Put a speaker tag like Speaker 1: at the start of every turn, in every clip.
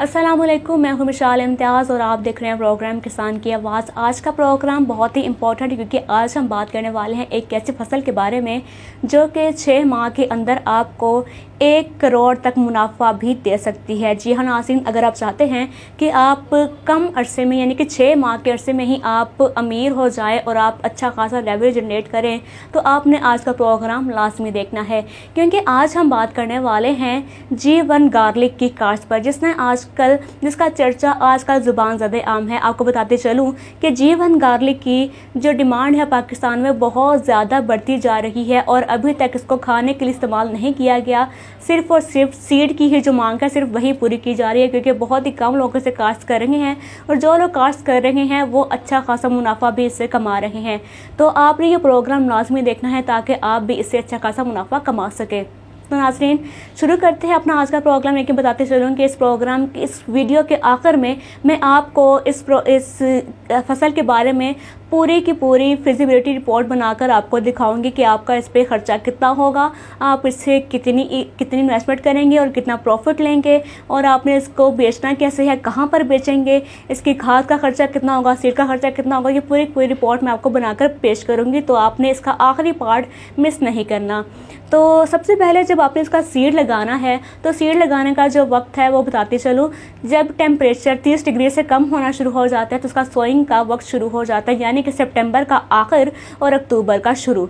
Speaker 1: अस्सलामुअलैकुम, मैं हूं मिशाल इम्तियाज़ और आप देख रहे हैं प्रोग्राम किसान की आवाज़। आज का प्रोग्राम बहुत ही इम्पोर्टेंट है क्योंकि आज हम बात करने वाले हैं एक ऐसी फसल के बारे में जो कि 6 माह के अंदर आपको 1 करोड़ तक मुनाफा भी दे सकती है। जी हाँ नाज़रीन, अगर आप चाहते हैं कि आप कम अरसे में यानी कि 6 माह के अरसे में ही आप अमीर हो जाए और आप अच्छा खासा रेवेन्यू जनरेट करें तो आपने आज का प्रोग्राम लाजमी देखना है, क्योंकि आज हम बात करने वाले हैं G1 गार्लिक की काश्त पर जिसका चर्चा आजकल ज़ुबान ज़दे आम है। आपको बताते चलूँ कि G1 गार्लिक की जो डिमांड है पाकिस्तान में बहुत ज़्यादा बढ़ती जा रही है और अभी तक इसको खाने के लिए इस्तेमाल नहीं किया गया। सिर्फ़ और सिर्फ सीड की ही जो मांग है सिर्फ वही पूरी की जा रही है, क्योंकि बहुत ही कम लोग इसे काश्त कर रहे हैं और जो लोग काश्त कर रहे हैं वो अच्छा खासा मुनाफा भी इससे कमा रहे हैं। तो आपने ये प्रोग्राम लाजमी देखना है ताकि आप भी इससे अच्छा खासा मुनाफा कमा सके। तो नाज़रीन, शुरू करते हैं अपना आज का प्रोग्राम। लेकिन बताते चलूँ कि इस प्रोग्राम की इस वीडियो के आखिर में मैं आपको इस फसल के बारे में पूरी की पूरी फिजिबिलिटी रिपोर्ट बनाकर आपको दिखाऊंगी कि आपका इस पे खर्चा कितना होगा, आप इससे कितनी इन्वेस्टमेंट करेंगे और कितना प्रॉफिट लेंगे, और आपने इसको बेचना कैसे है, कहाँ पर बेचेंगे, इसकी खाद का खर्चा कितना होगा, सीड का खर्चा कितना होगा, ये पूरी रिपोर्ट मैं आपको बनाकर पेश करूँगी। तो आपने इसका आखिरी पार्ट मिस नहीं करना। तो सबसे पहले जब आपने इसका सीड लगाना है तो सीड लगाने का जो वक्त है वो बताती चलूँ। जब टेम्परेचर 30 डिग्री से कम होना शुरू हो जाता है तो उसका सोइंग का वक्त शुरू हो जाता है, यानी कि सितंबर का आखिर और अक्टूबर का शुरू।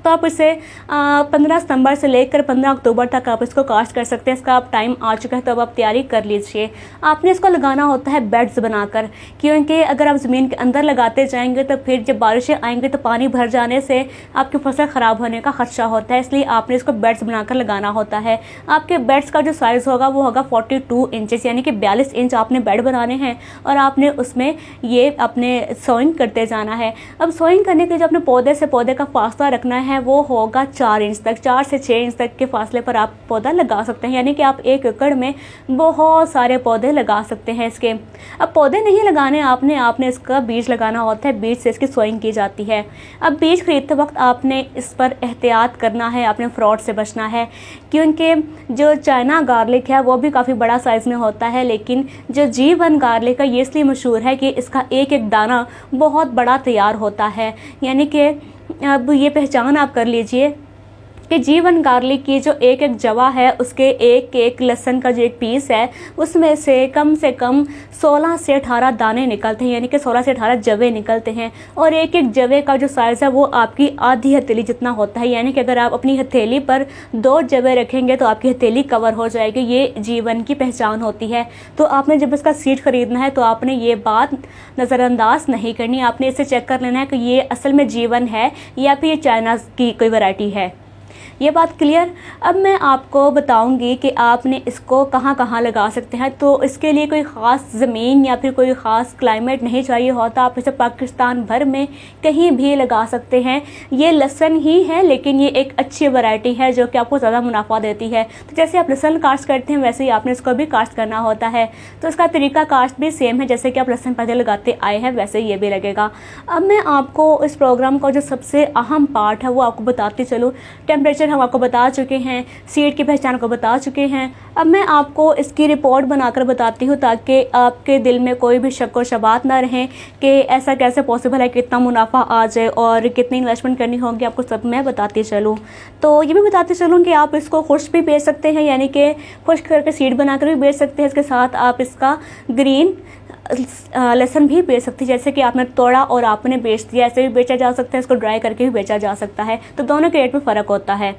Speaker 1: तो आप इसे 15 सितंबर से लेकर 15 अक्टूबर तक आप इसको काश्त कर सकते हैं। इसका आप टाइम आ चुका है तो अब आप तैयारी कर लीजिए। आपने इसको लगाना होता है बेड्स बनाकर, क्योंकि अगर आप ज़मीन के अंदर लगाते जाएंगे तो फिर जब बारिशें आएंगी तो पानी भर जाने से आपकी फसल ख़राब होने का खदशा होता है। इसलिए आपने इसको बेड्स बनाकर लगाना होता है। आपके बेड्स का जो साइज़ होगा वो होगा 42 इंचेस, यानी कि 42 इंच आपने बेड बनाने हैं और आपने उसमें ये अपने सोइंग करते जाना है। अब सोइंग करने के जो अपने पौधे से पौधे का फासला रखना है वो होगा 4 इंच तक, 4 से 6 इंच तक के फासले पर आप पौधा लगा सकते हैं, यानी कि आप 1 एकड़ में बहुत सारे पौधे लगा सकते हैं इसके। अब पौधे नहीं लगाने आपने इसका बीज लगाना होता है, बीज से इसकी सोइंग की जाती है। अब बीज खरीदते वक्त आपने इस पर एहतियात करना है, आपने फ्रॉड से बचना है, क्योंकि जो चाइना गार्लिक है वो भी काफ़ी बड़ा साइज़ में होता है, लेकिन जो G1 गार्लिक है ये इसलिए मशहूर है कि इसका एक एक दाना बहुत बड़ा तैयार होता है। यानी कि अब ये पहचान आप कर लीजिए कि G1 गार्लिक की जो एक एक जवा है उसके एक लहसुन का जो एक पीस है उसमें से कम 16 से 18 दाने निकलते हैं, यानी कि 16 से 18 जवे निकलते हैं। और एक एक जवे का जो साइज़ है वो आपकी आधी हथेली जितना होता है, यानी कि अगर आप अपनी हथेली पर 2 जवे रखेंगे तो आपकी हथेली कवर हो जाएगी। ये G1 की पहचान होती है। तो आपने जब इसका सीड खरीदना है तो आपने ये बात नज़रअंदाज नहीं करनी, आपने इसे चेक कर लेना है कि ये असल में G1 है या फिर ये चाइना की कोई वैरायटी है। ये बात क्लियर। अब मैं आपको बताऊंगी कि आपने इसको कहाँ कहाँ लगा सकते हैं। तो इसके लिए कोई ख़ास ज़मीन या फिर कोई ख़ास क्लाइमेट नहीं चाहिए होता, आप इसे पाकिस्तान भर में कहीं भी लगा सकते हैं। ये लहसुन ही है लेकिन ये एक अच्छी वैरायटी है जो कि आपको ज़्यादा मुनाफा देती है। तो जैसे आप लहसुन काश्त करते हैं वैसे ही आपने इसको भी काश्त करना होता है। तो इसका तरीका काश्त भी सेम है, जैसे कि आप लहसुन पहले लगाते आए हैं वैसे ये भी लगेगा। अब मैं आपको इस प्रोग्राम का जो सबसे अहम पार्ट है वो आपको बताती चलूँ। टेम्परेचर हम आपको बता चुके हैं, सीड की पहचान को बता चुके हैं। अब मैं आपको इसकी रिपोर्ट बनाकर बताती हूँ ताकि आपके दिल में कोई भी शक व शबात ना रहे कि ऐसा कैसे पॉसिबल है, कितना मुनाफा आ जाए और कितनी इन्वेस्टमेंट करनी होगी, आपको सब मैं बताती चलूँ। तो ये भी बताती चलूँ कि आप इसको खुश्क भी बेच सकते हैं, यानी कि खुश्क करके सीड बनाकर भी बेच सकते हैं। इसके साथ आप इसका ग्रीन लहसुन भी बेच सकती है, जैसे कि आपने तोड़ा और आपने बेच दिया, ऐसे भी बेचा जा सकता है। इसको ड्राई करके भी बेचा जा सकता है। तो दोनों के रेट में फ़र्क होता है।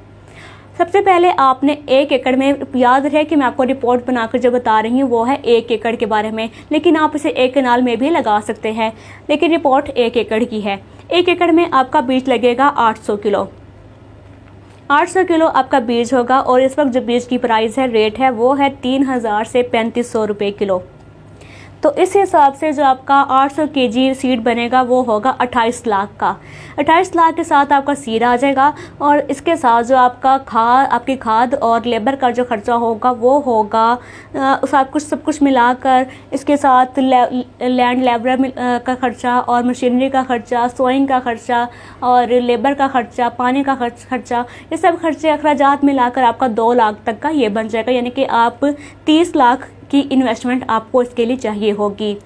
Speaker 1: सबसे पहले आपने 1 एकड़ में, याद रहे कि मैं आपको रिपोर्ट बनाकर जो बता रही हूँ वो है 1 एकड़ के बारे में, लेकिन आप इसे 1 कनाल में भी लगा सकते हैं, लेकिन रिपोर्ट 1 एकड़ की है। 1 एकड़ में आपका बीज लगेगा 800 किलो। 800 किलो आपका बीज होगा और इस वक्त जो बीज की प्राइस है, रेट है, वो है 3000 से 3500 रुपये किलो। तो इस हिसाब से जो आपका 800 केजी सीड बनेगा वो होगा 28 लाख का। 28 लाख के साथ आपका सीड आ जाएगा और इसके साथ जो आपकी खाद और लेबर का जो खर्चा होगा वो होगा सब कुछ मिलाकर। इसके साथ लैंड लेबर का खर्चा और मशीनरी का खर्चा, सोइंग का खर्चा और लेबर का खर्चा, पानी का खर्चा, ये सब खर्चे अखराजात मिलाकर आपका 2 लाख तक का ये बन जाएगा। यानी कि आप 30 लाख की इन्वेस्टमेंट आपको इसके लिए चाहिए होगी।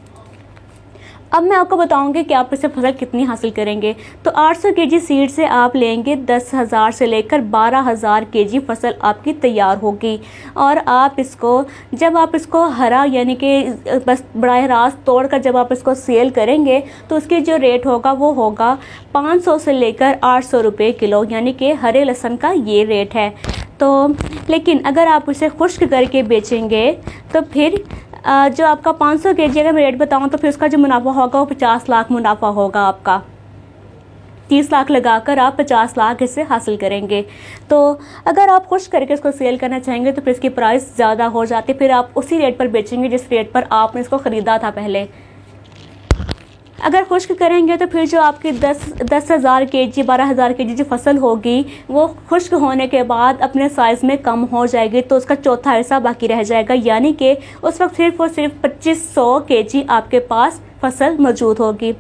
Speaker 1: अब मैं आपको बताऊंगी कि आप इससे फसल कितनी हासिल करेंगे। तो 800 केजी सीड से आप लेंगे 10,000 से लेकर 12,000 केजी फसल आपकी तैयार होगी। और आप इसको जब आप इसको हरा यानी कि बस बराह रास्त तोड़कर जब आप इसको सेल करेंगे तो उसकी जो रेट होगा वो होगा 500 से लेकर 800 रुपये किलो, यानी कि हरे लहसुन का ये रेट है। तो लेकिन अगर आप इसे खुश्क करके बेचेंगे तो फिर जो आपका 500 केजी अगर मैं रेट बताऊँ तो फिर उसका जो मुनाफा होगा वो 50 लाख मुनाफा होगा आपका। 30 लाख लगाकर आप 50 लाख इससे हासिल करेंगे। तो अगर आप खुश करके इसको सेल करना चाहेंगे तो फिर इसकी प्राइस ज़्यादा हो जाती है, फिर आप उसी रेट पर बेचेंगे जिस रेट पर आपने इसको ख़रीदा था पहले। अगर खुश्क करेंगे तो फिर जो आपकी 10,000 केजी 12,000 केजी जो फसल होगी वो खुश्क होने के बाद अपने साइज़ में कम हो जाएगी, तो उसका चौथा हिस्सा बाकी रह जाएगा, यानी कि उस वक्त सिर्फ और सिर्फ 2500 केजी आपके पास फसल मौजूद होगी।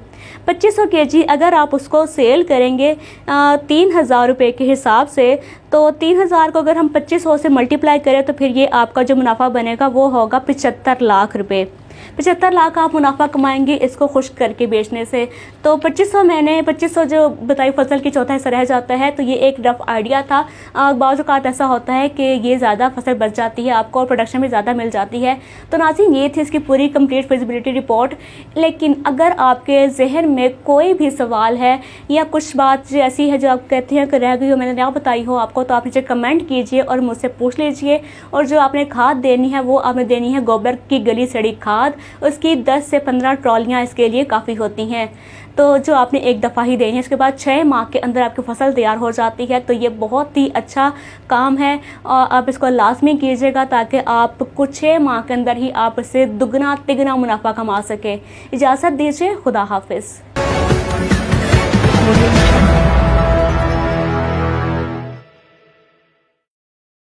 Speaker 1: 2500 केजी अगर आप उसको सेल करेंगे 3,000 रुपये के हिसाब से, तो 3,000 को अगर हम 2500 से मल्टीप्लाई करें तो फिर ये आपका जो मुनाफा बनेगा वो होगा 75 लाख रुपये। 75 लाख आप मुनाफा कमाएंगे इसको खुश्क करके बेचने से। तो 2500 जो बताई फसल की चौथा हिस्सा रह जाता है। तो ये एक रफ आइडिया था। बाज़ औक़ात ऐसा होता है कि ये ज़्यादा फसल बच जाती है आपको और प्रोडक्शन भी ज़्यादा मिल जाती है। तो नाज़रीन ये थी इसकी पूरी कंप्लीट फिजिबिलिटी रिपोर्ट। लेकिन अगर आपके जहन में कोई भी सवाल है या कुछ बात ऐसी है जो आप कहते हैं कि रह गई हो, मैंने ना बताई हो आपको, तो आप नीचे कमेंट कीजिए और मुझसे पूछ लीजिए। और जो आपने खाद देनी है वो आपने देनी है गोबर की गली सड़ी खाद, उसकी 10 से 15 ट्रॉलियाँ इसके लिए काफ़ी होती हैं। तो जो आपने एक दफ़ा ही देनी है, इसके बाद 6 माह के अंदर आपकी फसल तैयार हो जाती है। तो ये बहुत ही अच्छा काम है और आप इसको लाजमी कीजिएगा ताकि आप कुछ 6 माह के अंदर ही आप इससे दुगना तिगना मुनाफा कमा सकें। इजाज़त दीजिए, खुदा हाफिज़।